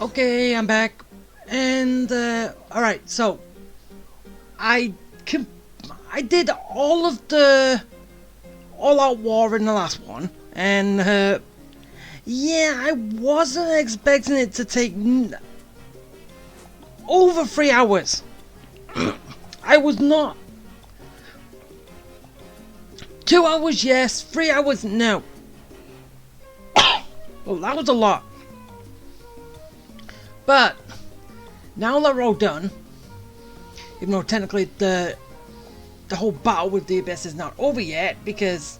Okay, I'm back. And, alright, so I did all of the all-out war in the last one, and, yeah, I wasn't expecting it to take over 3 hours. I was not. 2 hours, yes. 3 hours, no. Well, that was a lot. But now that we're all done, even though technically the whole battle with the Abyss is not over yet, because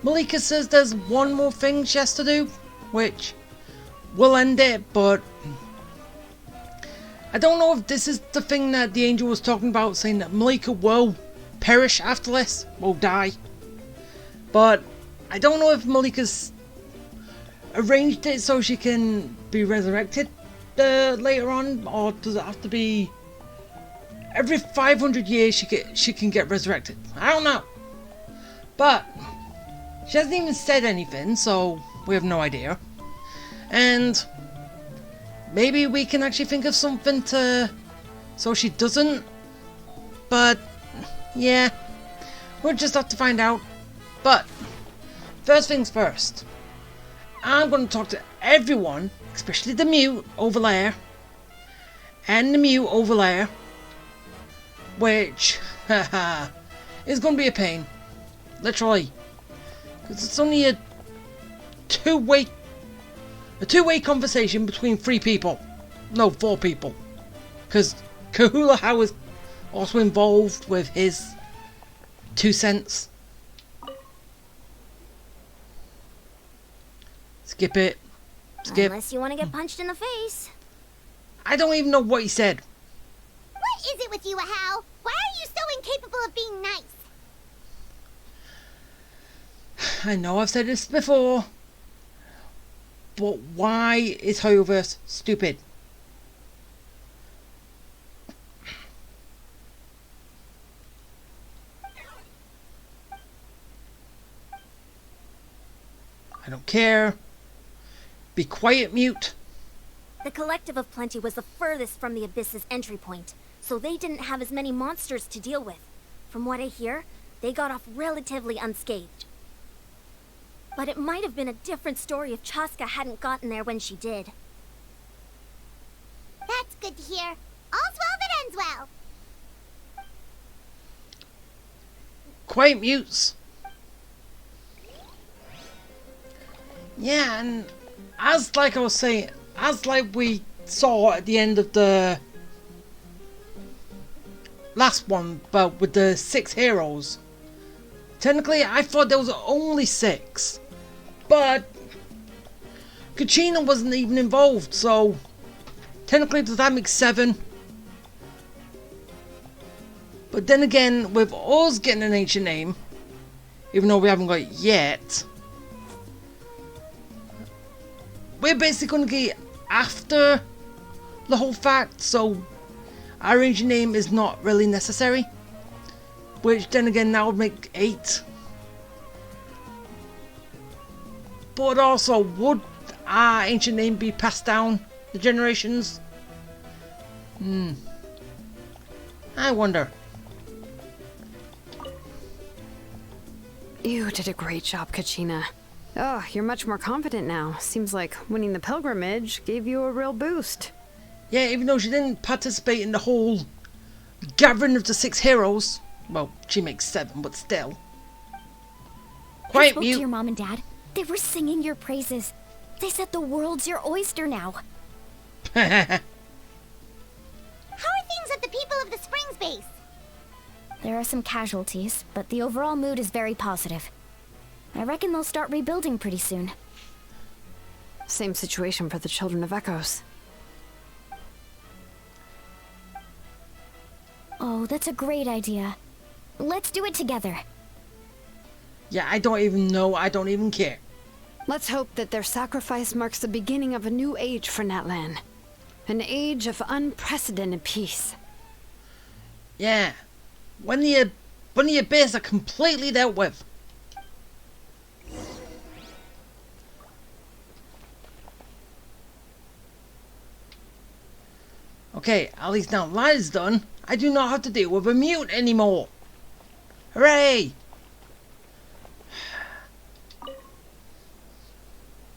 Malika says there's one more thing she has to do, which will end it, but I don't know if this is the thing that the angel was talking about, saying that Malika will perish after this, will die. But I don't know if Malika's arranged it so she can be resurrected later on, or does it have to be every 500 years she can get resurrected? I don't know. But she hasn't even said anything, so we have no idea. And maybe we can actually think of something so she doesn't. But yeah, we'll just have to find out. But first things first, I'm going to talk to everyone, especially the mute over there, and the mute over there, which is going to be a pain, literally, because it's only a two-way conversation between 3 people, no, 4 people, because Kahula Howe is also involved with his 2 cents. Skip it. Skip. Unless you want to get punched in the face. I don't even know what he said. What is it with you, Hal? Why are you so incapable of being nice? I know I've said this before, but why is Hoyoverse stupid? I don't care. Be quiet, mute. The Collective of Plenty was the furthest from the Abyss's entry point, so they didn't have as many monsters to deal with. From what I hear, they got off relatively unscathed. But it might have been a different story if Chaska hadn't gotten there when she did. That's good to hear. All's well that ends well. Quiet, mutes. Yeah, and as like I was saying, as like we saw at the end of the last one, but with the 6 heroes, technically I thought there was only 6, but Kachina wasn't even involved, so technically does that make 7? But then again, with us getting an ancient name, even though we haven't got it yet, we're basically going to get after the whole fact, so our ancient name is not really necessary. Which then again, that would make 8. But also, would our ancient name be passed down the generations? I wonder. You did a great job, Kachina. Oh, you're much more confident now. Seems like winning the pilgrimage gave you a real boost. Yeah, even though she didn't participate in the whole gathering of the 6 heroes. Well, she makes 7, but still. I Quiet, spoke mute. to your mom and dad. They were singing your praises. They said the world's your oyster now. How are things at the People of the Springs base? There are some casualties, but the overall mood is very positive. I reckon they'll start rebuilding pretty soon. Same situation for the Children of Echoes. Oh, that's a great idea. Let's do it together. Yeah, I don't even know. I don't even care. Let's hope that their sacrifice marks the beginning of a new age for Natlan. An age of unprecedented peace. Yeah. When the Abyss are completely dealt with. Okay, at least now that is done, I do not have to deal with a mute anymore. Hooray!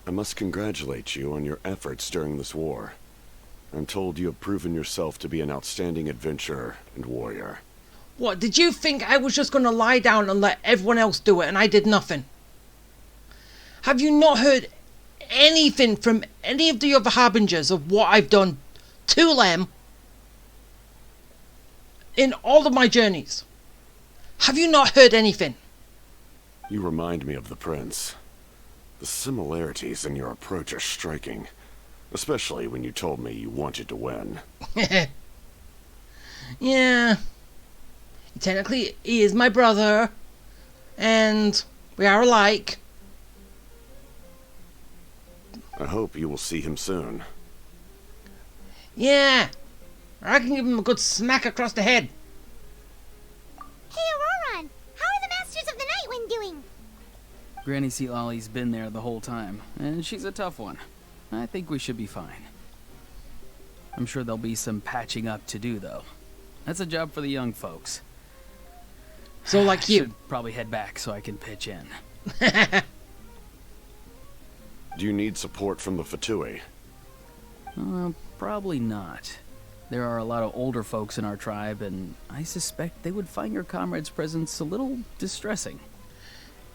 I must congratulate you on your efforts during this war. I'm told you have proven yourself to be an outstanding adventurer and warrior. What, did you think I was just going to lie down and let everyone else do it and I did nothing? Have you not heard anything from any of the other harbingers of what I've done to them in all of my journeys? Have you not heard anything? You remind me of the prince. The similarities in your approach are striking, especially when you told me you wanted to win. Yeah. Technically, he is my brother, and we are alike. I hope you will see him soon. Yeah. I can give him a good smack across the head. Hey, Auroron, how are the Masters of the Night Wind doing? Granny Sealolly's been there the whole time, and she's a tough one. I think we should be fine. I'm sure there'll be some patching up to do, though. That's a job for the young folks. So, like you. Should probably head back so I can pitch in. Do you need support from the F2P? Probably not. There are a lot of older folks in our tribe, and I suspect they would find your comrade's presence a little distressing.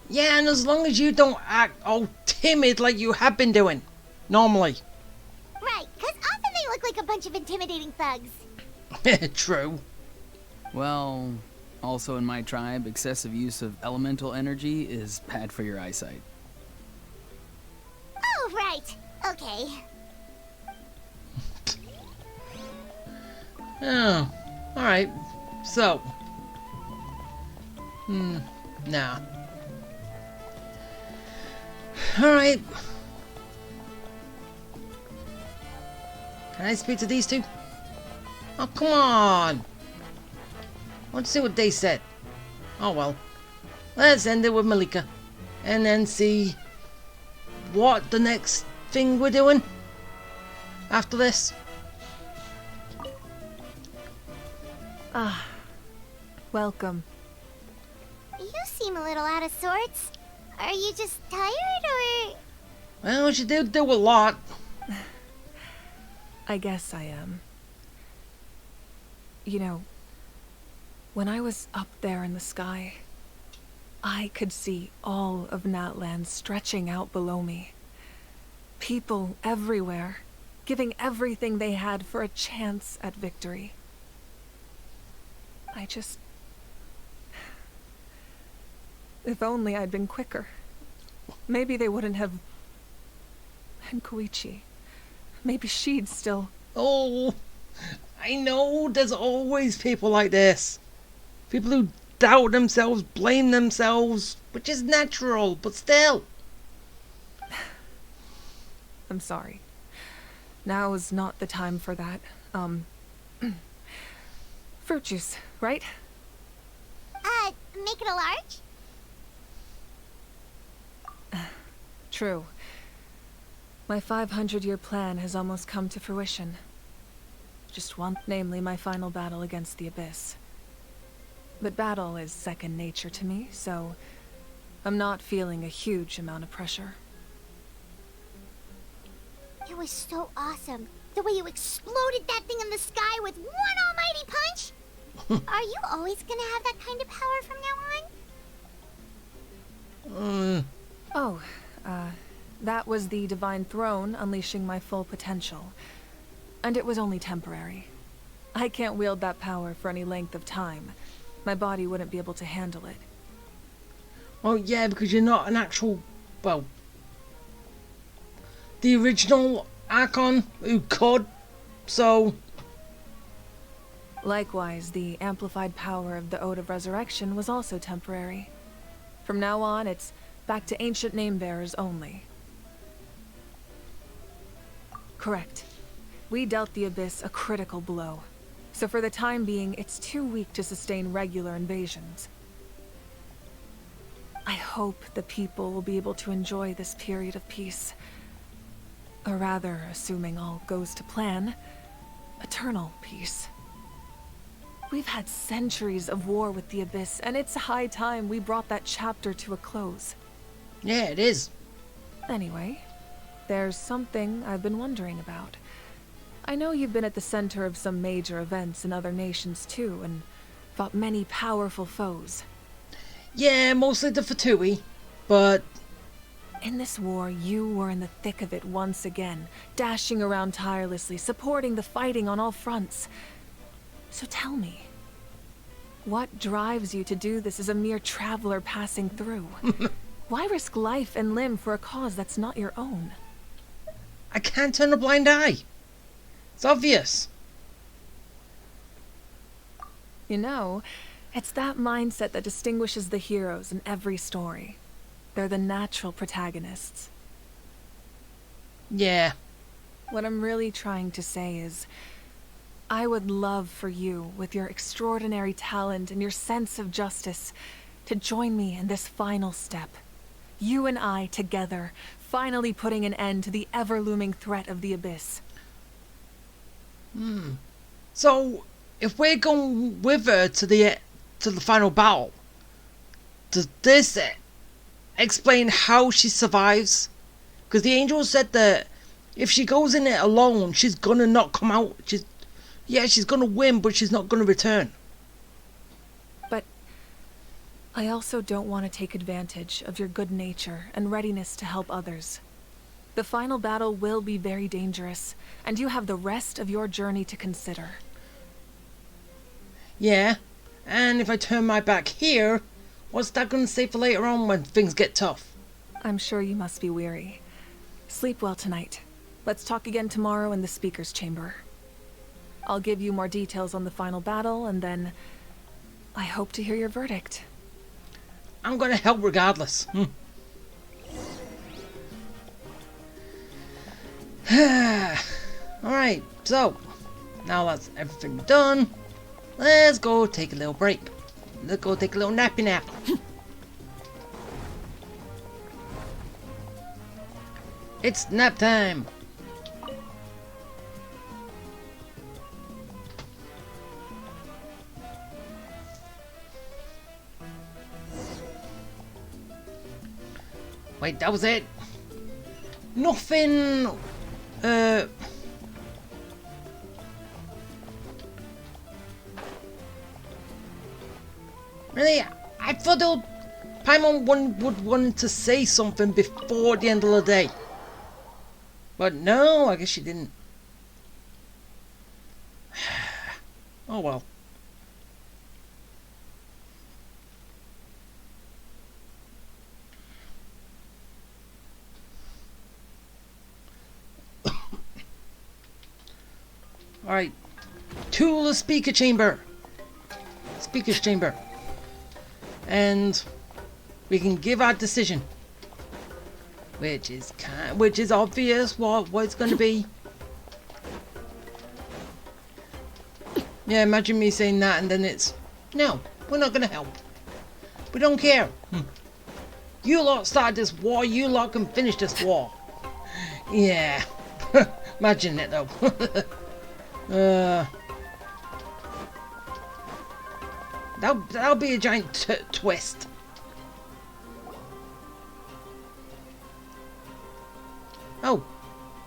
Yeah, and as long as you don't act all timid like you have been doing. Normally. Right, because often they look like a bunch of intimidating thugs. True. Well, also in my tribe, excessive use of elemental energy is bad for your eyesight. Oh, right. Okay. Oh, alright. So. Nah. Alright. Can I speak to these two? Oh, come on! Let's see what they said. Oh well. Let's end it with Malika. And then see what the next thing we're doing after this. Welcome. You seem a little out of sorts. Are you just tired, or...? Well, she did do a lot. I guess I am. You know, when I was up there in the sky, I could see all of Natlan stretching out below me. People everywhere, giving everything they had for a chance at victory. If only I'd been quicker. Maybe they wouldn't have... And Koichi. Maybe she'd still... Oh, I know there's always people like this. People who doubt themselves, blame themselves, which is natural, but still. I'm sorry. Now is not the time for that. Fruit juice, right? Make it a large? True. My 500-year plan has almost come to fruition. Just one, namely my final battle against the Abyss. But battle is second nature to me, so I'm not feeling a huge amount of pressure. It was so awesome. The way you exploded that thing in the sky with one almighty punch. Are you always gonna have that kind of power from now on? That was the Divine Throne unleashing my full potential. And it was only temporary. I can't wield that power for any length of time. My body wouldn't be able to handle it. Well, yeah, because you're not an actual... Well... The original Archon who could, so... Likewise, the amplified power of the Ode of Resurrection was also temporary. From now on, it's back to ancient name-bearers only. Correct. We dealt the Abyss a critical blow. So for the time being, it's too weak to sustain regular invasions. I hope the people will be able to enjoy this period of peace. Or rather, assuming all goes to plan, eternal peace. We've had centuries of war with the Abyss, and it's high time we brought that chapter to a close. Yeah, it is. Anyway, there's something I've been wondering about. I know you've been at the center of some major events in other nations too, and fought many powerful foes. Yeah, mostly the F2P, but In this war, you were in the thick of it once again, dashing around tirelessly, supporting the fighting on all fronts. So tell me, what drives you to do this as a mere traveler passing through? Why risk life and limb for a cause that's not your own? I can't turn a blind eye. It's obvious. You know, it's that mindset that distinguishes the heroes in every story. They're the natural protagonists. Yeah. What I'm really trying to say is, I would love for you, with your extraordinary talent and your sense of justice, to join me in this final step. You and I together, finally putting an end to the ever-looming threat of the Abyss. So, if we're going with her to the final battle, does this explain how she survives? Because the angel said that if she goes in it alone, she's gonna not come out. She's gonna win, but she's not gonna return. But I also don't want to take advantage of your good nature and readiness to help others. The final battle will be very dangerous, and you have the rest of your journey to consider. Yeah, and if I turn my back here, what's that gonna say for later on when things get tough? I'm sure you must be weary. Sleep well tonight. Let's talk again tomorrow in the speaker's chamber. I'll give you more details on the final battle, and then I hope to hear your verdict. I'm gonna help regardless. Alright, so now that's everything done. Let's go take a little break. Let's go take a little nappy nap. It's nap time. Wait, that was it? Nothing... Really? I thought Paimon would want to say something before the end of the day. But no, I guess she didn't. Oh well. Alright. To the speaker's chamber. And we can give our decision. Which is obvious what it's gonna be. Yeah, imagine me saying that and then it's no, we're not gonna help. We don't care. You lot started this war, you lot can finish this war. Yeah. Imagine it though. That'll be a giant twist. Oh,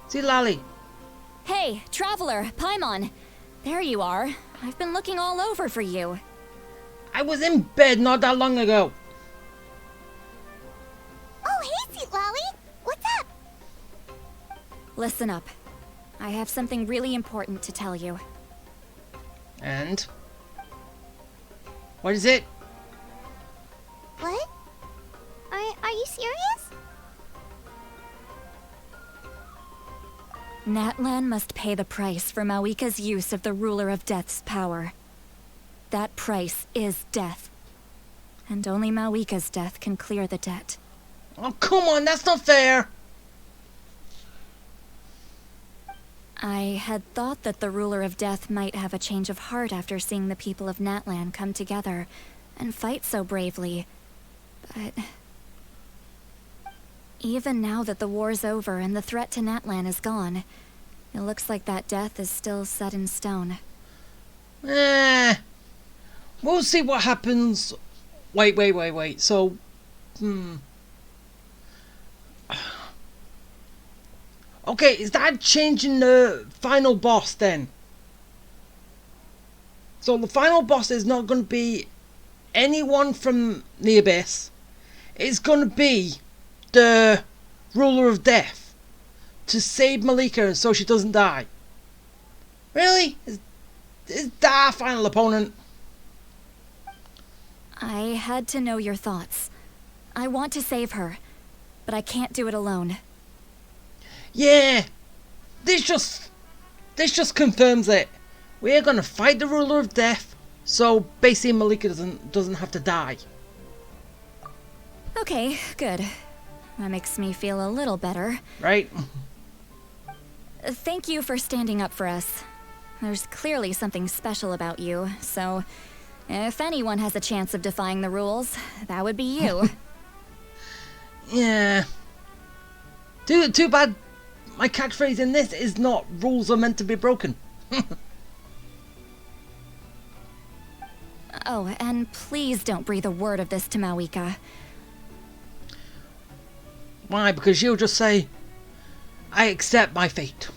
see Lally. Hey, traveler, Paimon. There you are. I've been looking all over for you. I was in bed not that long ago. Oh, hey, Sweet Lolly. What's up? Listen up. I have something really important to tell you. And? What is it? What? Are you serious? Natlan must pay the price for Mawika's use of the Ruler of Death's power. That price is death. And only Mawika's death can clear the debt. Oh, come on, that's not fair. I had thought that the Ruler of Death might have a change of heart after seeing the people of Natlan come together and fight so bravely. But even now that the war's over and the threat to Natlan is gone, It looks like that death is still set in stone. We'll see what happens. Wait. So, okay, is that changing the final boss then? So the final boss is not going to be anyone from the Abyss. It's going to be the Ruler of Death to save Malika so she doesn't die. Really? Is that our final opponent? I had to know your thoughts. I want to save her, but I can't do it alone. Yeah, this just confirms it. We're gonna fight the Ruler of Death, so basically Malika doesn't have to die. Okay, good. That makes me feel a little better. Right? Thank you for standing up for us. There's clearly something special about you, so if anyone has a chance of defying the rules, that would be you. Yeah. Too bad my catchphrase in this is not rules are meant to be broken. Oh, and please don't breathe a word of this to Mawika. Why? Because she'll just say, I accept my fate.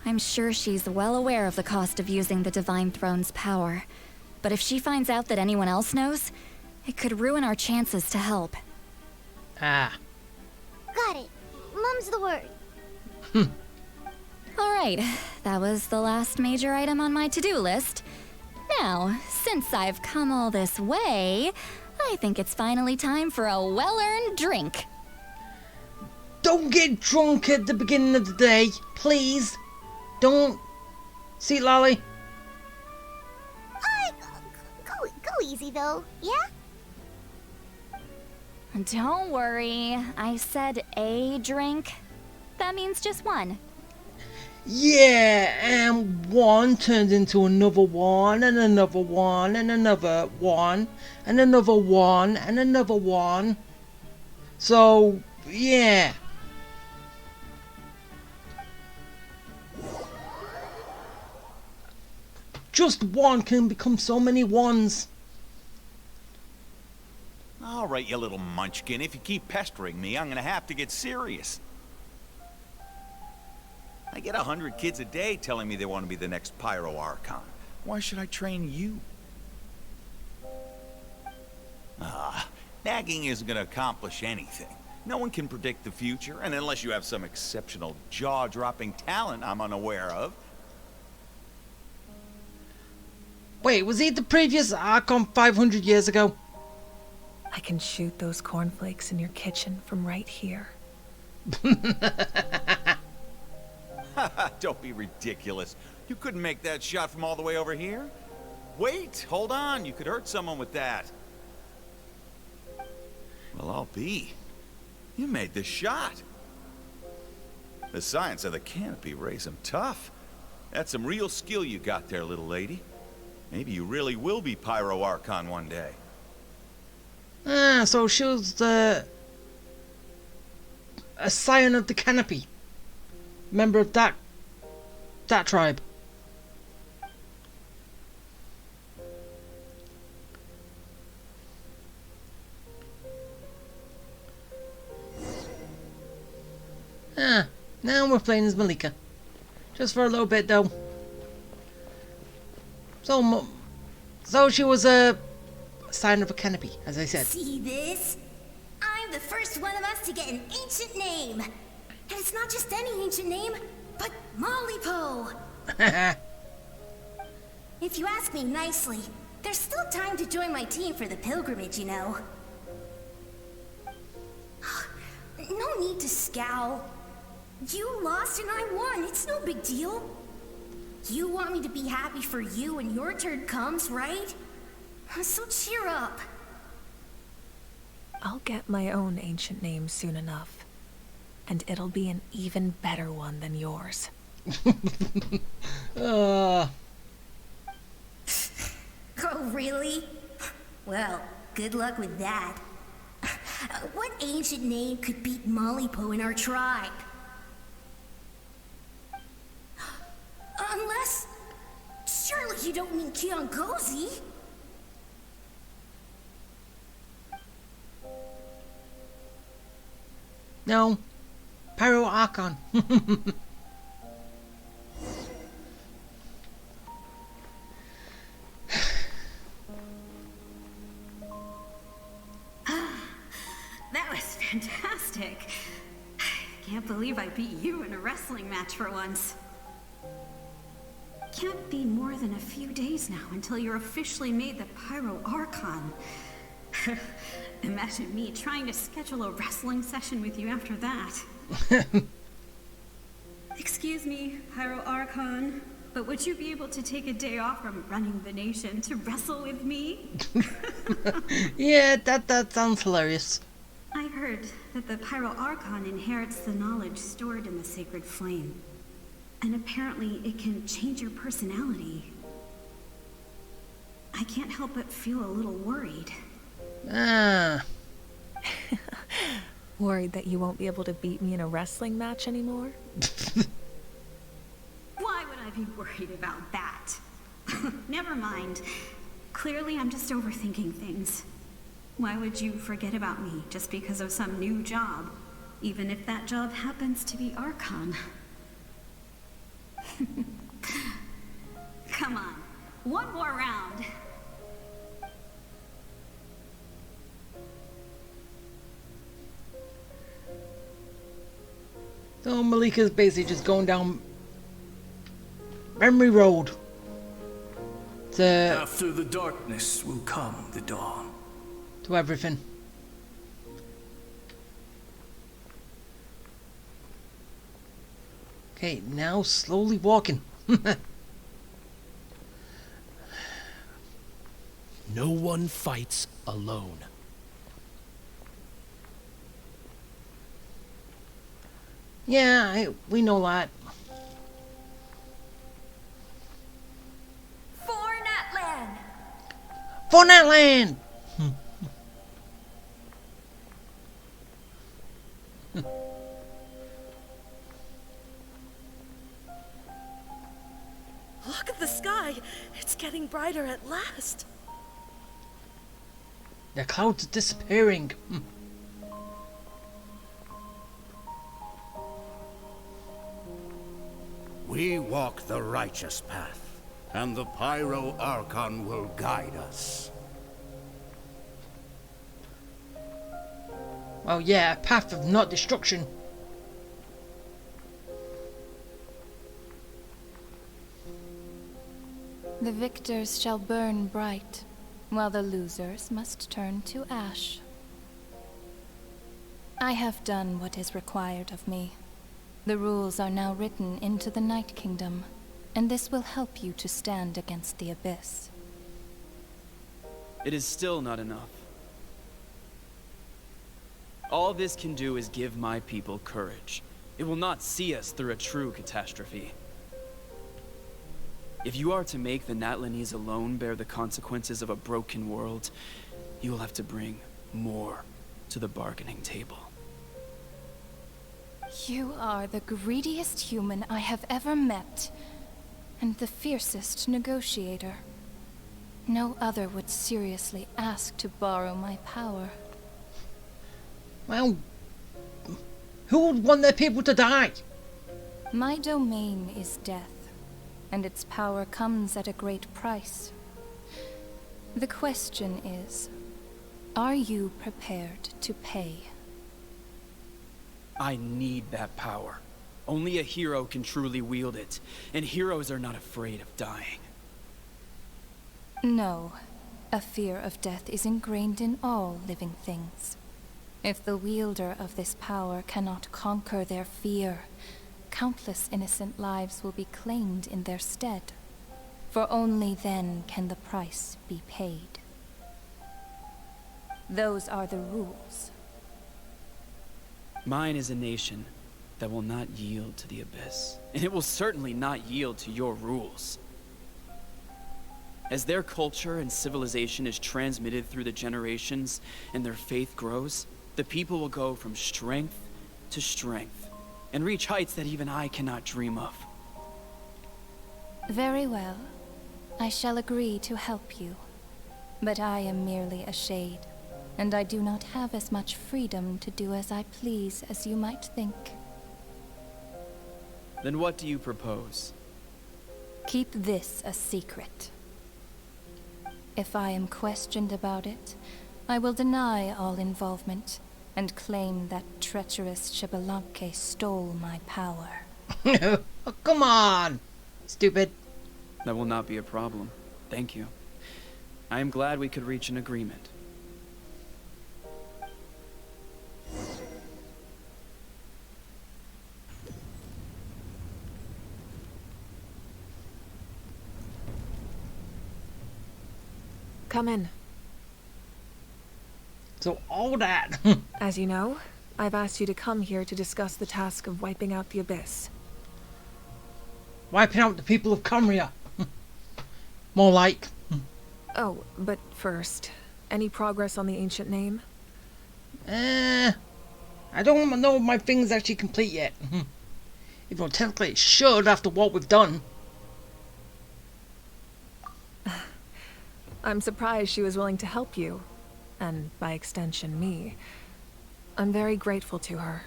I'm sure she's well aware of the cost of using the Divine Throne's power. But if she finds out that anyone else knows, it could ruin our chances to help. Ah. Got it. Mum's the word. Alright, that was the last major item on my to-do list. Now, since I've come all this way, I think it's finally time for a well-earned drink. Don't get drunk at the beginning of the day, please. Don't. See, Lolly? Go easy though, yeah? Don't worry, I said a drink. That means just one. Yeah, and one turned into another one, and another one, and another one, and another one, and another one. So, yeah. Just one can become so many ones. All right, you little munchkin. If you keep pestering me, I'm gonna have to get serious. I get 100 kids a day telling me they want to be the next Pyro Archon. Why should I train you? Nagging isn't gonna accomplish anything. No one can predict the future, and unless you have some exceptional jaw-dropping talent I'm unaware of. Wait, was he the previous Archon 500 years ago? I can shoot those cornflakes in your kitchen from right here. Don't be ridiculous. You couldn't make that shot from all the way over here? Wait, hold on. You could hurt someone with that. Well, I'll be. You made the shot. The science of the canopy raised him tough. That's some real skill you got there, little lady. Maybe you really will be Pyro Archon one day. Ah, so she was a scion of the canopy. Member of that tribe. Ah, now we're playing as Malika. Just for a little bit though. So she was a sign of a canopy, as I said. See this? I'm the first one of us to get an ancient name. And it's not just any ancient name, but Mollypo. If you ask me nicely, there's still time to join my team for the pilgrimage, you know. No need to scowl. You lost and I won. It's no big deal. You want me to be happy for you when your turn comes, right? So cheer up. I'll get my own ancient name soon enough. And it'll be an even better one than yours. Oh, really? Well, good luck with that. What ancient name could beat Mollypo in our tribe? You don't mean Kiangozi? No. Pyro Archon. That was fantastic. Can't believe I beat you in a wrestling match for once. Can't be more than a few days now until you're officially made the Pyro Archon. Imagine me trying to schedule a wrestling session with you after that. Excuse me, Pyro Archon, but would you be able to take a day off from running the nation to wrestle with me? Yeah, that sounds hilarious. I heard that the Pyro Archon inherits the knowledge stored in the sacred flame. And apparently it can change your personality. I can't help but feel a little worried. Ah. Worried that you won't be able to beat me in a wrestling match anymore? Why would I be worried about that? Never mind. Clearly I'm just overthinking things. Why would you forget about me just because of some new job? Even if that job happens to be Archon. Come on, one more round. So Malika's basically just going down memory road. After the darkness will come the dawn. To everything. Okay, now slowly walking. No one fights alone. Yeah, we know that. For Natlan! For Natlan! Look at the sky. It's getting brighter at last. The clouds are disappearing. We walk the righteous path, and the Pyro Archon will guide us. Well, yeah, a path of not destruction. The victors shall burn bright, while the losers must turn to ash. I have done what is required of me. The rules are now written into the Night Kingdom, and this will help you to stand against the Abyss. It is still not enough. All this can do is give my people courage. It will not see us through a true catastrophe. If you are to make the Natlanese alone bear the consequences of a broken world, you will have to bring more to the bargaining table. You are the greediest human I have ever met, and the fiercest negotiator. No other would seriously ask to borrow my power. Well, who would want their people to die? My domain is death, and its power comes at a great price. The question is, are you prepared to pay? I need that power. Only a hero can truly wield it, and heroes are not afraid of dying. No, a fear of death is ingrained in all living things. If the wielder of this power cannot conquer their fear, countless innocent lives will be claimed in their stead. For only then can the price be paid. Those are the rules. Mine is a nation that will not yield to the Abyss, and it will certainly not yield to your rules. As their culture and civilization is transmitted through the generations and their faith grows, the people will go from strength to strength and reach heights that even I cannot dream of. Very well. I shall agree to help you. But I am merely a shade, and I do not have as much freedom to do as I please as you might think. Then what do you propose? Keep this a secret. If I am questioned about it, I will deny all involvement and claim that treacherous Xbalanque stole my power. Oh, come on, stupid. That will not be a problem. Thank you. I am glad we could reach an agreement. Come in. So all that. As you know, I've asked you to come here to discuss the task of wiping out the Abyss. Wiping out the people of Comria. More like. Oh, but first, any progress on the ancient name? I don't know if my thing's actually complete yet. Even though technically it should after what we've done. I'm surprised she was willing to help you. And by extension, me. I'm very grateful to her.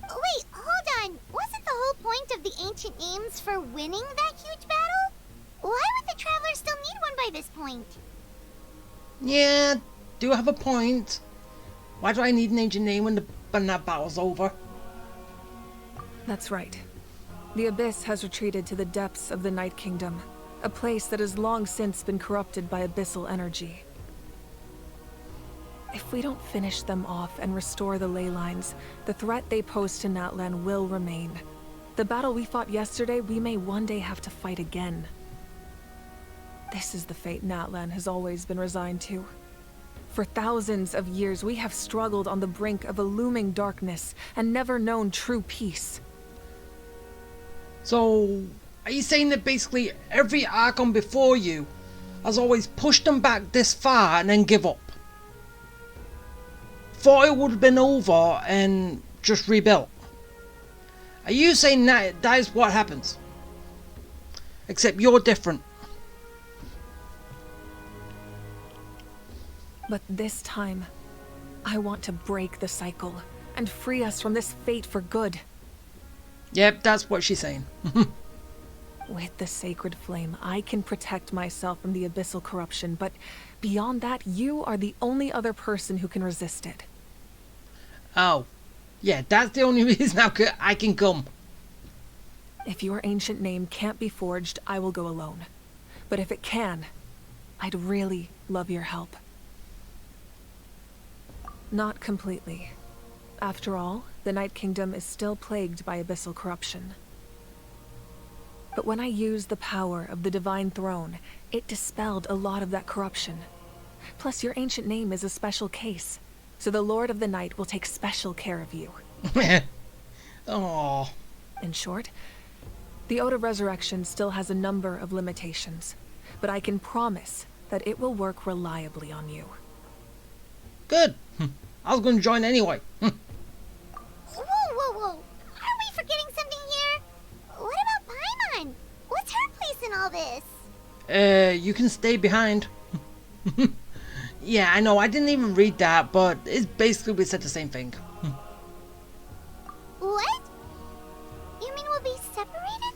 Wait, hold on. Wasn't the whole point of the ancient names for winning that huge battle? Why would the Travelers still need one by this point? Yeah, do have a point. Why do I need an ancient name when that battle's over? That's right. The Abyss has retreated to the depths of the Night Kingdom, a place that has long since been corrupted by abyssal energy. If we don't finish them off and restore the ley lines, the threat they pose to Natlan will remain. The battle we fought yesterday, we may one day have to fight again. This is the fate Natlan has always been resigned to. For thousands of years, we have struggled on the brink of a looming darkness and never known true peace. So, are you saying that basically every Archon before you has always pushed them back this far and then give up? Thought it would have been over and just rebuilt. Are you saying that is what happens? Except you're different. But this time, I want to break the cycle and free us from this fate for good. Yep, that's what she's saying. With the sacred flame, I can protect myself from the abyssal corruption, but beyond that, you are the only other person who can resist it. Oh, yeah, that's the only reason I can come. If your ancient name can't be forged, I will go alone. But if it can, I'd really love your help. Not completely. After all, the Night Kingdom is still plagued by abyssal corruption. But when I used the power of the Divine Throne, it dispelled a lot of that corruption. Plus, your ancient name is a special case, so the Lord of the Night will take special care of you. Aww. In short, the Ode of Resurrection still has a number of limitations, but I can promise that it will work reliably on you. Good. I was going to join anyway. Whoa, whoa, whoa. Aren't we forgetting something here? What about Paimon? What's her place in all this? You can stay behind. Yeah, I know, I didn't even read that, but it's basically we said the same thing. What? You mean we'll be separated?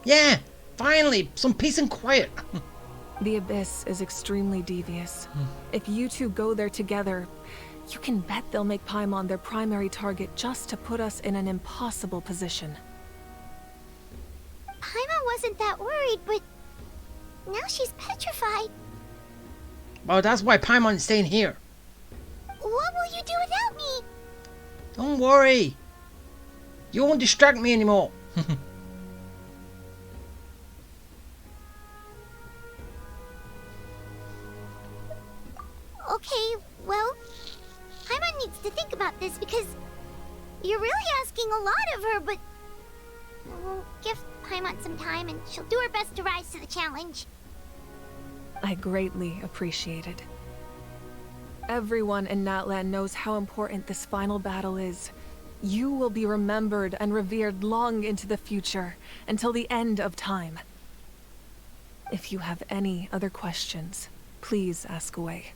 Yeah, finally, some peace and quiet. The Abyss is extremely devious. If you two go there together, you can bet they'll make Paimon their primary target just to put us in an impossible position. Paimon wasn't that worried, but now she's petrified. Well, that's why Paimon's staying here. What will you do without me? Don't worry. You won't distract me anymore. Okay, well, Paimon needs to think about this because you're really asking a lot of her, but we'll give Paimon some time and she'll do her best to rise to the challenge. I greatly appreciate it. Everyone in Natlan knows how important this final battle is. You will be remembered and revered long into the future, until the end of time. If you have any other questions, please ask away.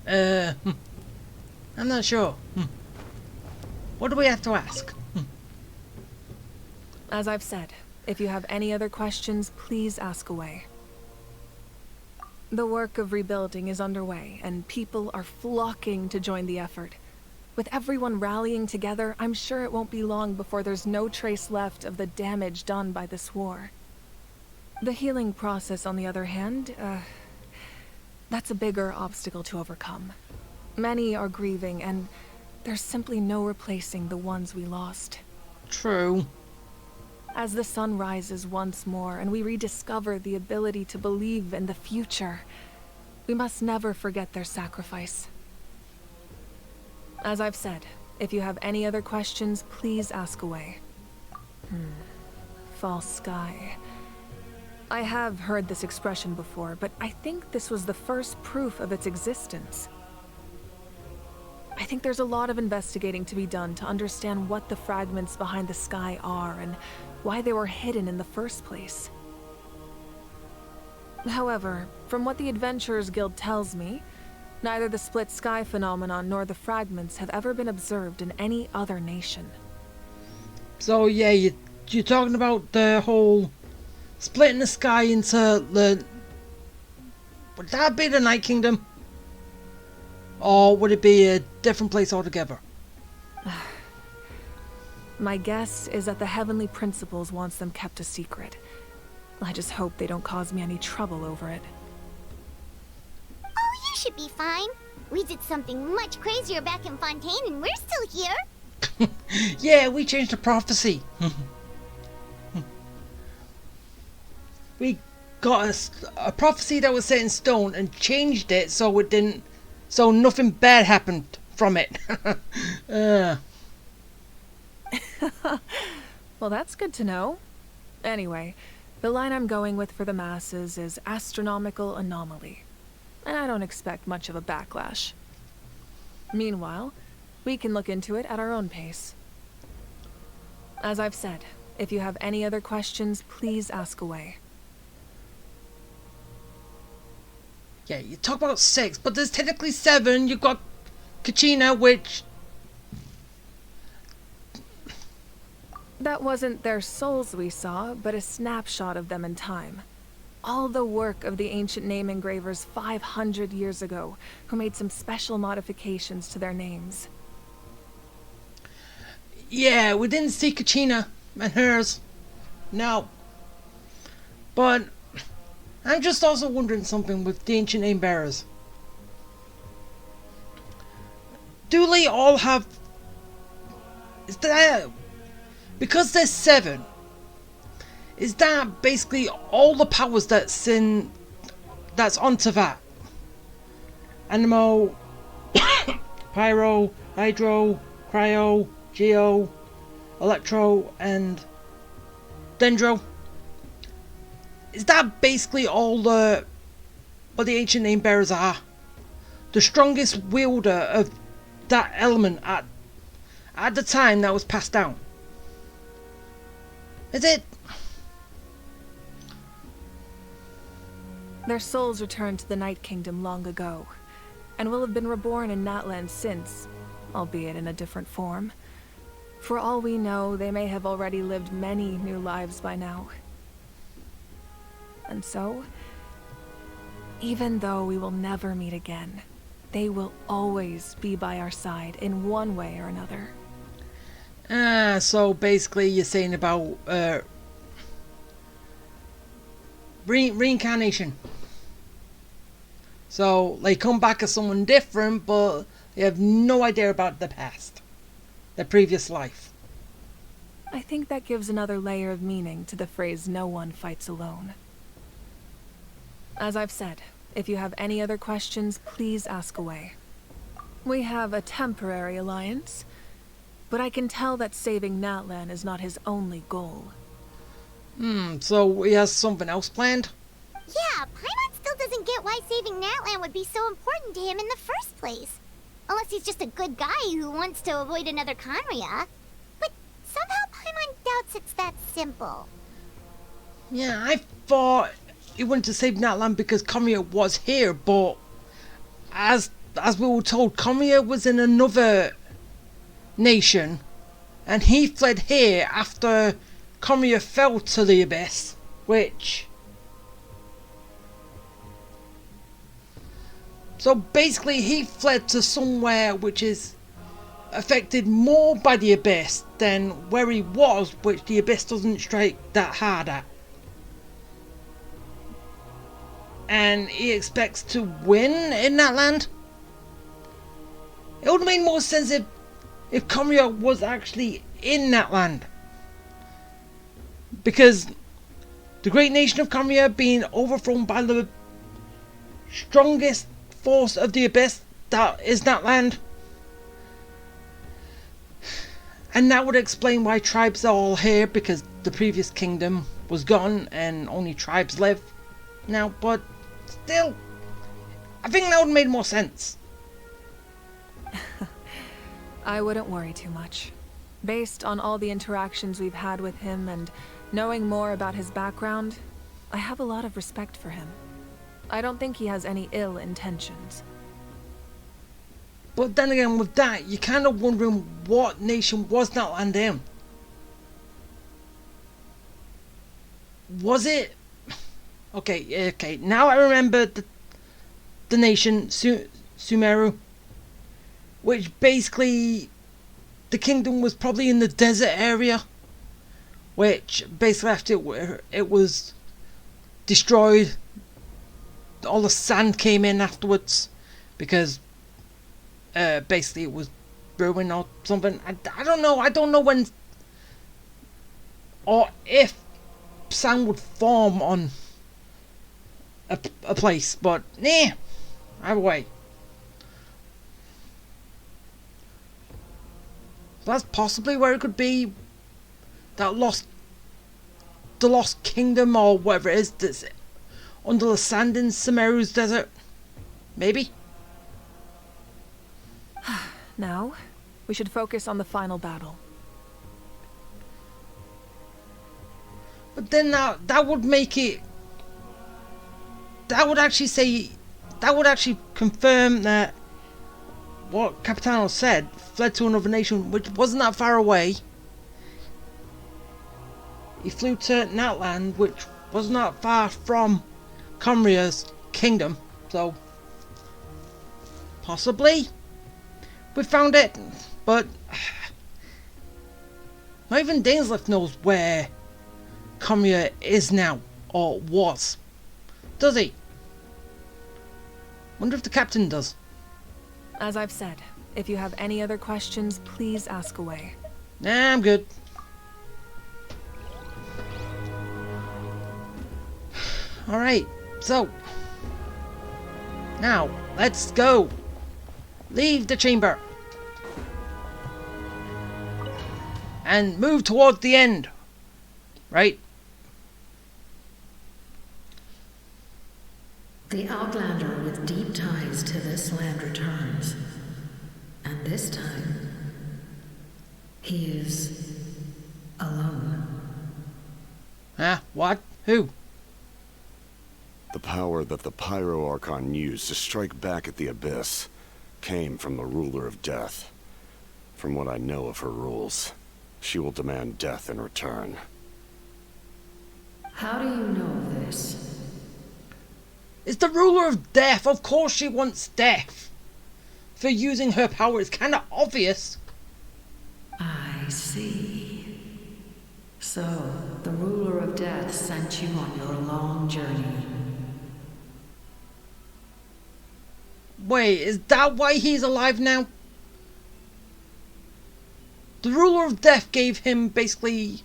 I'm not sure. What do we have to ask? As I've said, if you have any other questions, please ask away. The work of rebuilding is underway, and people are flocking to join the effort. With everyone rallying together, I'm sure it won't be long before there's no trace left of the damage done by this war. The healing process, on the other hand, that's a bigger obstacle to overcome. Many are grieving, and there's simply no replacing the ones we lost. True. As the sun rises once more and we rediscover the ability to believe in the future, we must never forget their sacrifice. As I've said, if you have any other questions, please ask away. False sky. I have heard this expression before, but I think this was the first proof of its existence. I think there's a lot of investigating to be done to understand what the fragments behind the sky are and why they were hidden in the first place. However, from what the Adventurers Guild tells me, neither the split sky phenomenon nor the fragments have ever been observed in any other nation. So yeah, you're talking about the whole splitting the sky into the... Would that be the Night Kingdom? Or would it be a different place altogether? My guess is that the Heavenly Principles wants them kept a secret. I just hope they don't cause me any trouble over it. Oh, you should be fine. We did something much crazier back in Fontaine and we're still here. Yeah, we changed the prophecy. We got a prophecy that was set in stone and changed it so it didn't... So nothing bad happened from it. Well, that's good to know. Anyway, the line I'm going with for the masses is astronomical anomaly. And I don't expect much of a backlash. Meanwhile, we can look into it at our own pace. As I've said, if you have any other questions, please ask away. Yeah, you talk about 6, but there's technically 7. You've got Kachina, which... That wasn't their souls we saw, but a snapshot of them in time. All the work of the ancient name engravers 500 years ago, who made some special modifications to their names. Yeah, we didn't see Kachina and hers. No. But I'm just also wondering something with the ancient name bearers. Do they all have... Is that... Because there's 7, is that basically all the powers that's in... That's onto that? Animo, Pyro, Hydro, Cryo, Geo, Electro, and Dendro? Is that basically all the... What the ancient name bearers are? The strongest wielder of that element at the time that was passed down? Is it? Their souls returned to the Night Kingdom long ago, and will have been reborn in Natlan since, albeit in a different form. For all we know, they may have already lived many new lives by now. And so, even though we will never meet again, they will always be by our side in one way or another. So basically you're saying about reincarnation. So they come back as someone different, but they have no idea about the past, their previous life. I think that gives another layer of meaning to the phrase "no one fights alone." As I've said, if you have any other questions, please ask away. We have a temporary alliance, but I can tell that saving Natlan is not his only goal. So he has something else planned? Yeah, Paimon still doesn't get why saving Natlan would be so important to him in the first place. Unless he's just a good guy who wants to avoid another Conria. But somehow Paimon doubts it's that simple. Yeah, I thought he wanted to save Natlan because Kamiya was here, but as we were told, Kamiya was in another nation, and he fled here after Kamiya fell to the abyss, which... So basically he fled to somewhere which is affected more by the abyss than where he was, which the abyss doesn't strike that hard at. And he expects to win in that land. It would have made more sense if Kamiya was actually in that land. Because the great nation of Kamiya being overthrown by the strongest force of the abyss that is that land. And that would explain why tribes are all here, because the previous kingdom was gone and only tribes live now, but still, I think that would have made more sense. I wouldn't worry too much. Based on all the interactions we've had with him and knowing more about his background, I have a lot of respect for him. I don't think he has any ill intentions. But then again, with that, you're kind of wondering what nation was that land in. Was it... Okay, now I remember the nation, Sumeru, which basically, the kingdom was probably in the desert area, which basically after it was destroyed, all the sand came in afterwards, because basically it was ruined or something. I don't know when or if sand would form on a place, but nah, either way. That's possibly where it could be. The lost kingdom or whatever it is that's under the sand in Sumeru's desert. Maybe. Now, we should focus on the final battle. But then that would make it... That would actually confirm that what Capitano said, fled to another nation, which wasn't that far away. He flew to Natland, which was not far from Kamiya's kingdom, so possibly we found it, but not even Dainsleif knows where Kamiya is now, or was. Does he? Wonder if the captain does. As I've said, if you have any other questions, please ask away. Nah, I'm good. Alright, so now let's go. Leave the chamber and move towards the end. Right? The Outlander with deep ties to this land returns. And this time, he is alone. Huh? What? Who? The power that the Pyro Archon used to strike back at the Abyss came from the Ruler of Death. From what I know of her rules, she will demand death in return. How do you know this? It's the Ruler of Death. Of course she wants death. For using her power, it's kind of obvious. I see. So, the Ruler of Death sent you on your long journey. Wait, is that why he's alive now? The Ruler of Death gave him basically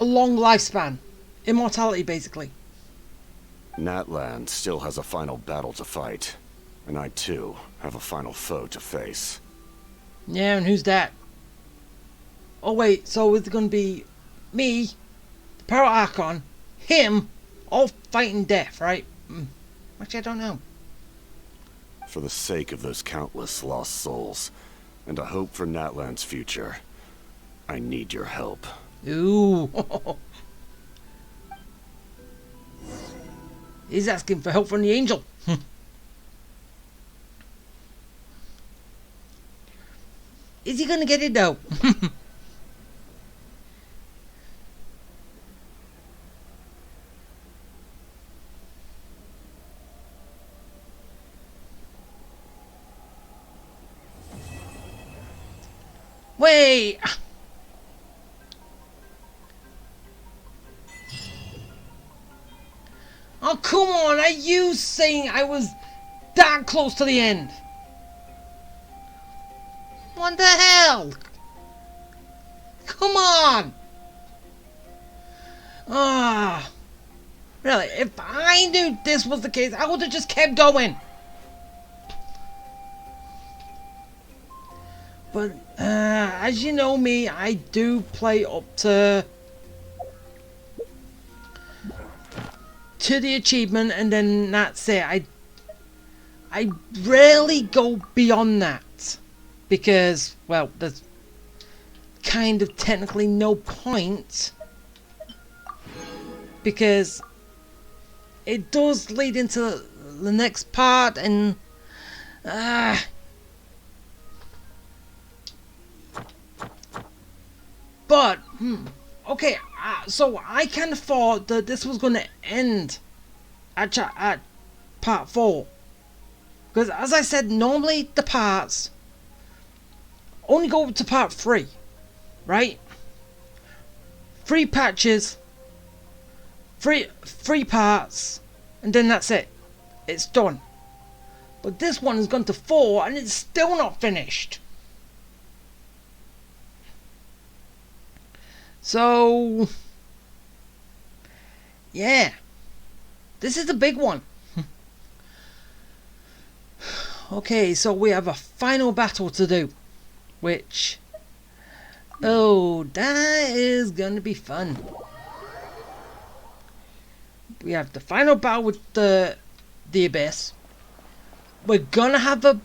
a long lifespan. Immortality, basically. Natlan still has a final battle to fight. And I, too, have a final foe to face. Yeah, and who's that? Oh wait, so it's gonna be me, the Pyro Archon, him, all fighting death, right? Actually, I don't know. For the sake of those countless lost souls, and a hope for Natlan's future, I need your help. Ooh. He's asking for help from the angel. Is he gonna get it though? Wait! Oh, come on! Are you saying I was that close to the end? What the hell? Come on! Ah, really? If I knew this was the case, I would have just kept going. But as you know me, I do play up to the achievement, and then that's it. I rarely go beyond that because, well, there's kind of technically no point, because it does lead into the next part, and but okay, so I kind of thought that this was going to end at part 4, because as I said, normally the parts only go to part 3, right? 3 patches, 3 parts, and then that's it. It's done. But this one has gone to 4 and it's still not finished. So yeah, this is a big one. Okay, so we have a final battle to do, which, oh, that is gonna be fun. We have the final battle with the Abyss. We're gonna have a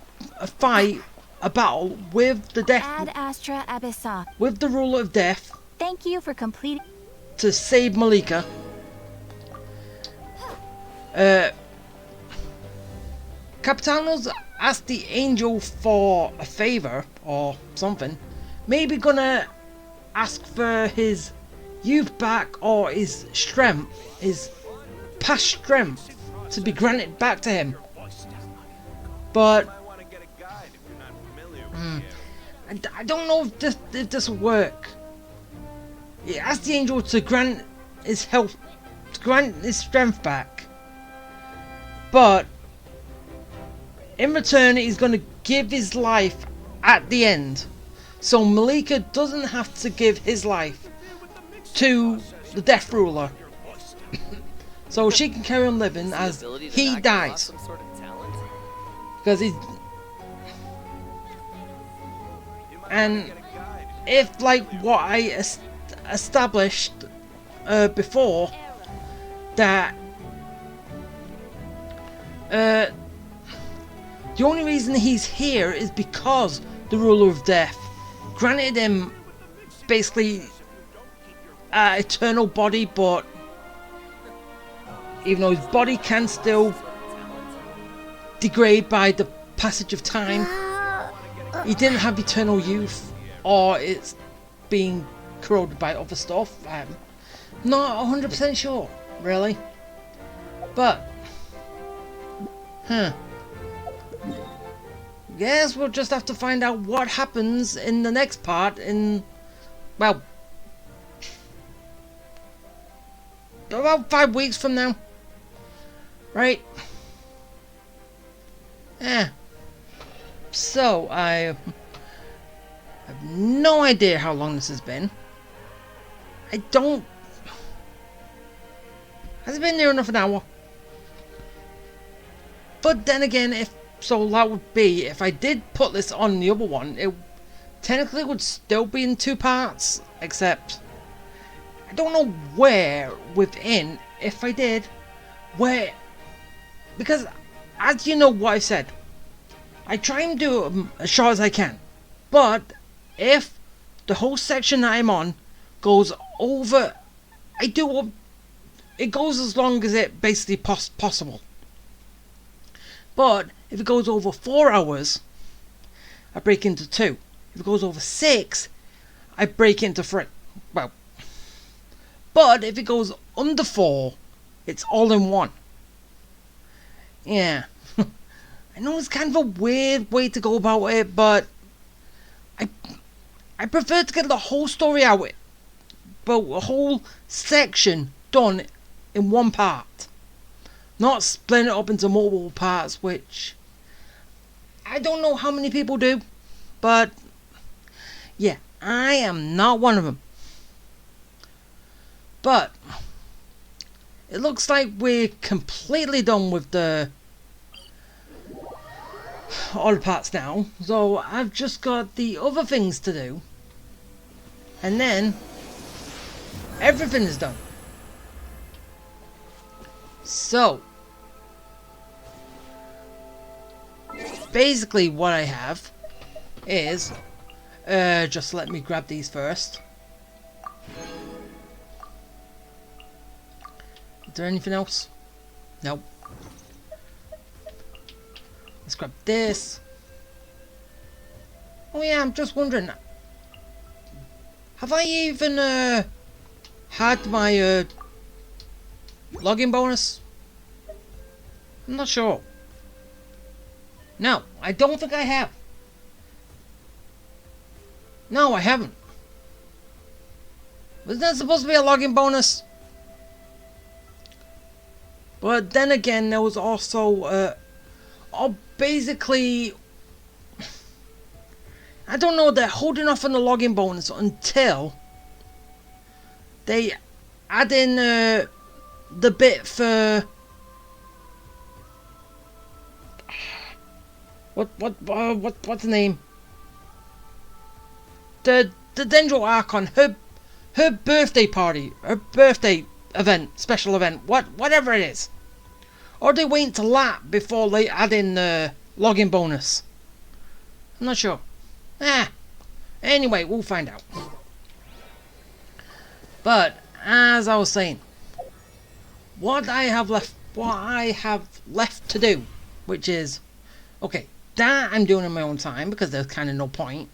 fight, a battle with the Ad Astra Abyssa. with the ruler of death. Thank you for completing To save Malika. Capitanos asked the angel for a favor or something. Maybe gonna ask for his youth back, or his strength, his past strength, to be granted back to him. But I don't know if this will work. He asked the angel to grant his health, to grant his strength back, but in return he's going to give his life at the end, so Malika doesn't have to give his life to the Death Ruler, so she can carry on living as he dies, because he's, and if, like what I established before, that the only reason he's here is because the ruler of death granted him basically an eternal body, but even though his body can still degrade by the passage of time, he didn't have eternal youth, or it's being corroded by other stuff. I'm not 100% sure, really. But, guess we'll just have to find out what happens in the next part in, well, about 5 weeks from now. Right? Yeah. So, I have no idea how long this has been. I don't... Has it been near enough an hour? But then again, if so, that would be, if I did put this on the other one, it technically would still be in 2 parts, except I don't know where within, if I did, where, because as you know what I said, I try and do them as short as I can, but if the whole section that I'm on goes over, I do it goes as long as it basically possible. But if it goes over 4 hours, I break into 2. If it goes over 6, I break into 3. Well, but if it goes under 4, it's all in one. Yeah. I know it's kind of a weird way to go about it, but I prefer to get the whole story out, but a whole section done in one part. Not splitting it up into multiple parts, which I don't know how many people do, but yeah, I am not one of them. But it looks like we're completely done with all the parts now, so I've just got the other things to do, and then everything is done. So basically what I have is just let me grab these first. Is there anything else? Nope. Let's grab this. Oh yeah, I'm just wondering, have I even had my login bonus? I'm not sure. No, I don't think I have. No, I haven't. Wasn't that supposed to be a login bonus? But then again, there was also basically, I don't know, they're holding off on the login bonus until they add in the bit for what's the name? The Dendro Archon, her birthday party, her birthday event, special event, whatever it is. Or they wait to lap before they add in the login bonus. I'm not sure. Anyway, we'll find out. But as I was saying, what I have left to do, which is, okay, that I'm doing in my own time because there's kind of no point.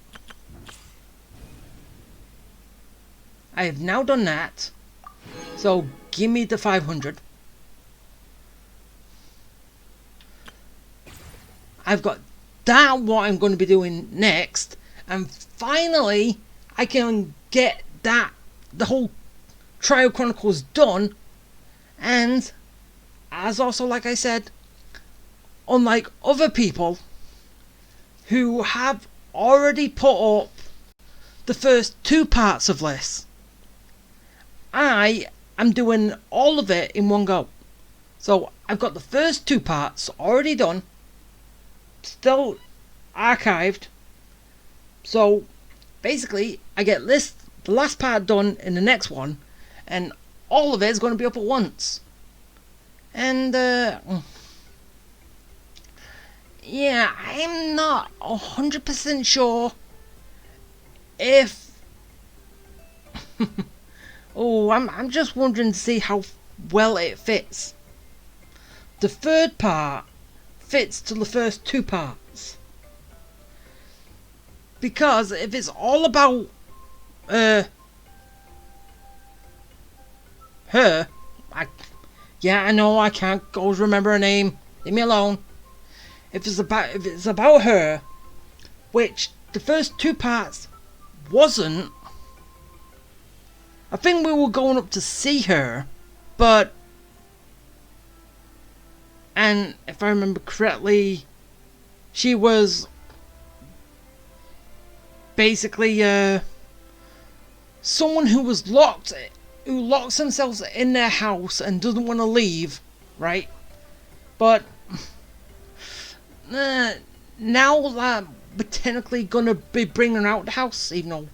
I have now done that, so give me the 500. I've got that, what I'm going to be doing next, and finally I can get that, the whole Trial Chronicles done. And as also, like I said, unlike other people who have already put up the first 2 parts of this, I am doing all of it in one go. So I've got the first 2 parts already done, still archived. So basically I get the last part done in the next one, and all of it is going to be up at once. And yeah, I'm not 100% sure if oh, I'm just wondering to see how well it fits. The 3rd part fits to the first 2 parts, because if it's all about her, I know I can't always remember her name, leave me alone. If it's about her, which the first 2 parts wasn't, I think we were going up to see her, but, and if I remember correctly, she was basically someone who locks themselves in their house and doesn't want to leave, right? But now that we're technically gonna be bringing her out the house, even though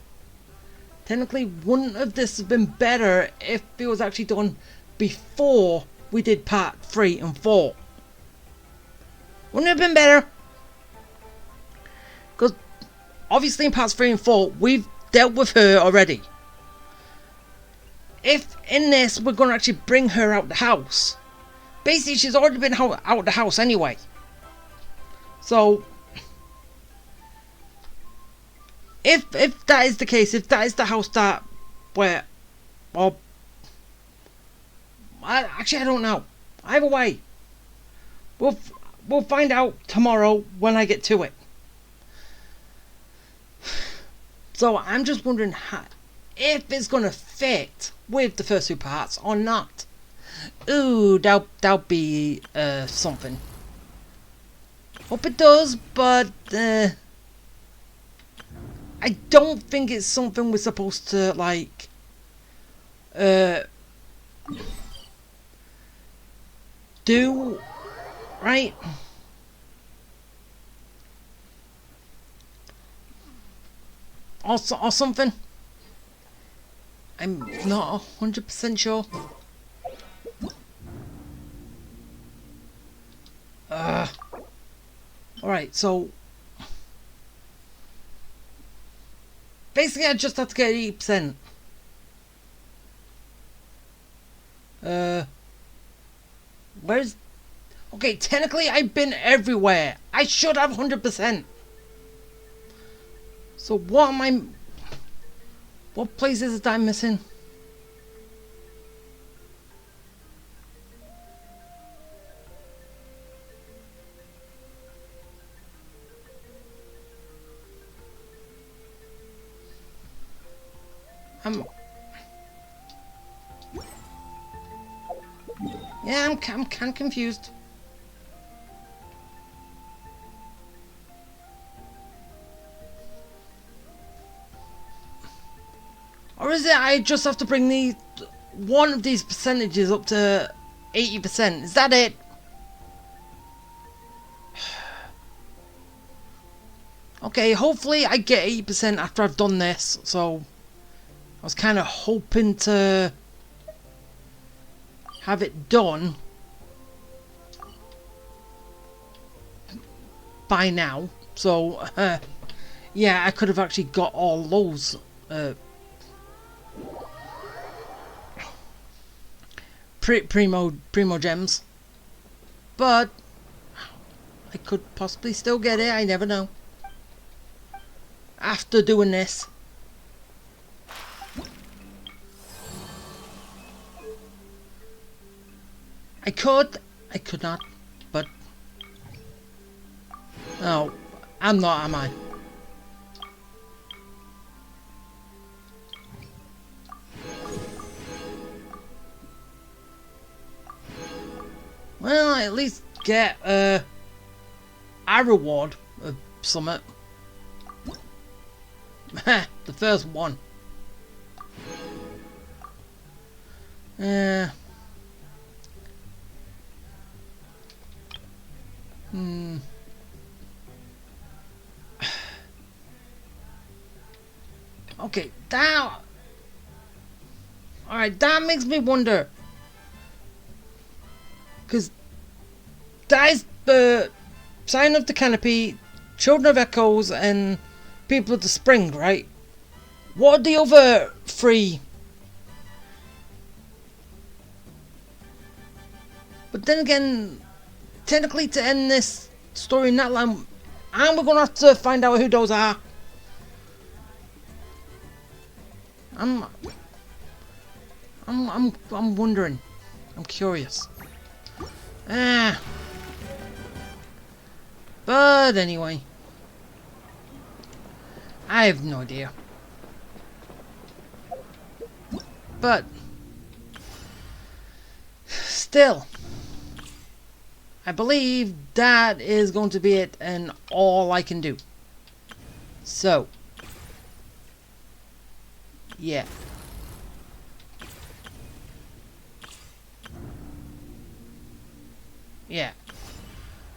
technically wouldn't have this have been better if it was actually done before we did part 3 and 4? Wouldn't it have been better? Because obviously in parts 3 and 4 we've dealt with her already. if in this we're going to actually bring her out the house, basically she's already been out the house anyway. So if that is the case, if that is the house that where, well, actually I don't know. Either way, we'll find out tomorrow when I get to it. So I'm just wondering if it's gonna fit with the first two parts or not. Ooh, that'll be something. Hope it does, but I don't think it's something we're supposed to like do, right? Or something. I'm not 100% sure. Alright, so basically I just have to get 80%. Where's... Okay, technically I've been everywhere. I should have 100%. So what am I... What places is that missing? Yeah, I'm kind of confused. Or is it I just have to bring one of these percentages up to 80%? Is that it? Okay, hopefully I get 80% after I've done this. So I was kind of hoping to have it done by now. So yeah, I could have actually got all those primo gems, but I could possibly still get it. I never know. After doing this, I could not, but no, I'm not, am I? Well, I at least get a reward of something. The first one. Okay, that... Alright, that makes me wonder. Because that is the Sign of the Canopy, Children of Echoes, and People of the Spring, right? What are the other three? But then again, technically to end this story in that land, and we're gonna have to find out who those are. I'm wondering. I'm curious. But anyway, I have no idea. But still, I believe that is going to be it and all I can do. So, yeah. Yeah.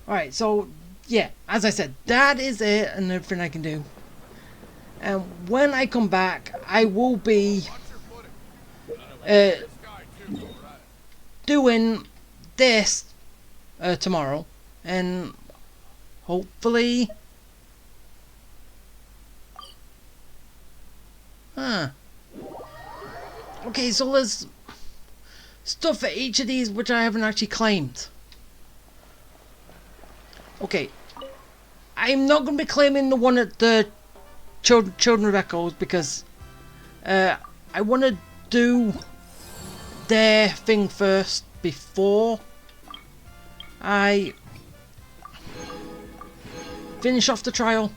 Alright, so, yeah, as I said, that is it and everything I can do. And when I come back, I will be doing this tomorrow. And hopefully... Okay, so there's stuff for each of these which I haven't actually claimed. Okay, I'm not going to be claiming the one at the Children of Echoes because I want to do their thing first before I finish off the trial.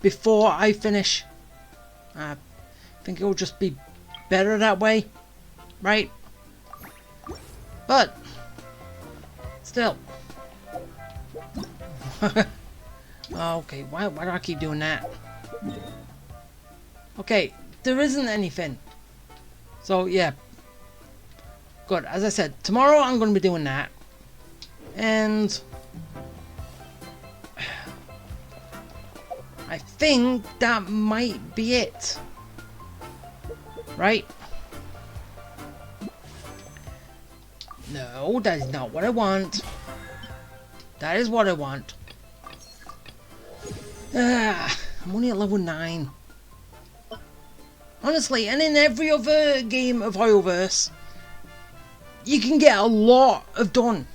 Before I finish, I think it'll just be better that way, right? But still. Okay, why do I keep doing that? Okay, there isn't anything. So yeah. Good, as I said, tomorrow I'm going to be doing that. And I think that might be it. Right? No, that is not what I want. That is what I want. I'm only at level 9. Honestly, and in every other game of Hoyoverse, you can get a lot of done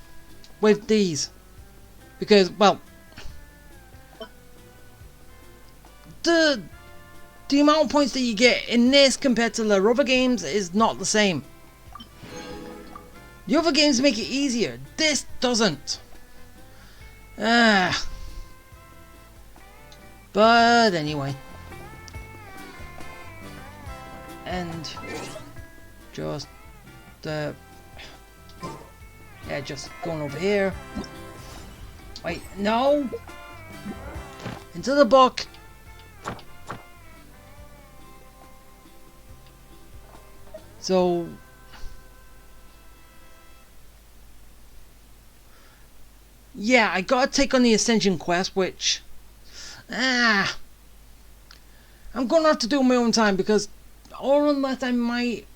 with these. Because, well, the amount of points that you get in this compared to the other games is not the same. The other games make it easier. This doesn't. But anyway. And just yeah, just going over here. Wait, no! Into the book! So yeah, I gotta take on the Ascension quest, which I'm gonna have to do in my own time because or unless I might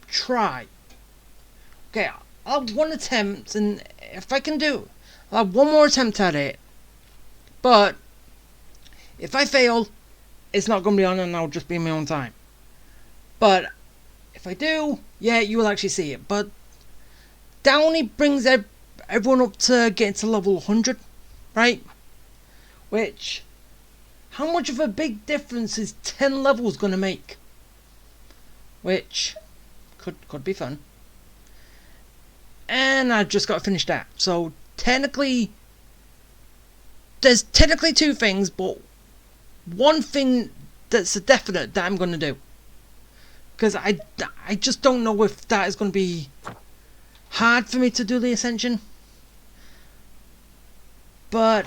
try. Okay, I'll have one attempt, and if I can do, I'll have one more attempt at it. But if I fail, it's not gonna be on, and I'll just be in my own time. But if I do, yeah, you will actually see it. But Downey brings everyone up to get to level 100, right? Which, how much of a big difference is 10 levels gonna make? Which could be fun. And I've just got to finish that. So technically, there's technically two things, but one thing that's a definite that I'm gonna do. Because I just don't know if that is going to be hard for me to do the Ascension. But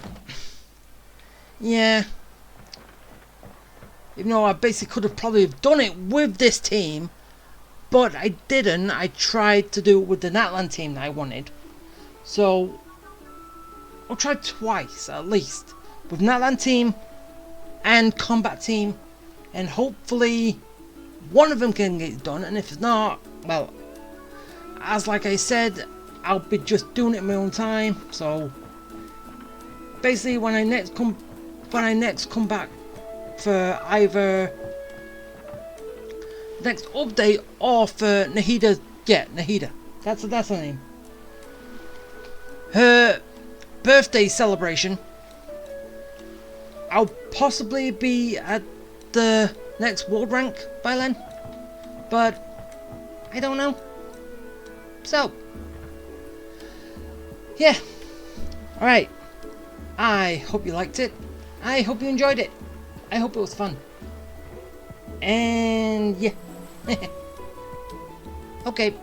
yeah, even though I basically could have probably done it with this team, but I didn't. I tried to do it with the Natlan team that I wanted. So I'll try twice at least with Natlan team and combat team, and hopefully one of them can get done. And if it's not, well, as like I said, I'll be just doing it in my own time. So basically, when I next come back for either next update or for Nahida, yeah, Nahida, that's her name. Her birthday celebration, I'll possibly be at the next world rank by then, but I don't know. So yeah, alright, I hope you liked it. I hope you enjoyed it. I hope it was fun. And yeah. Okay,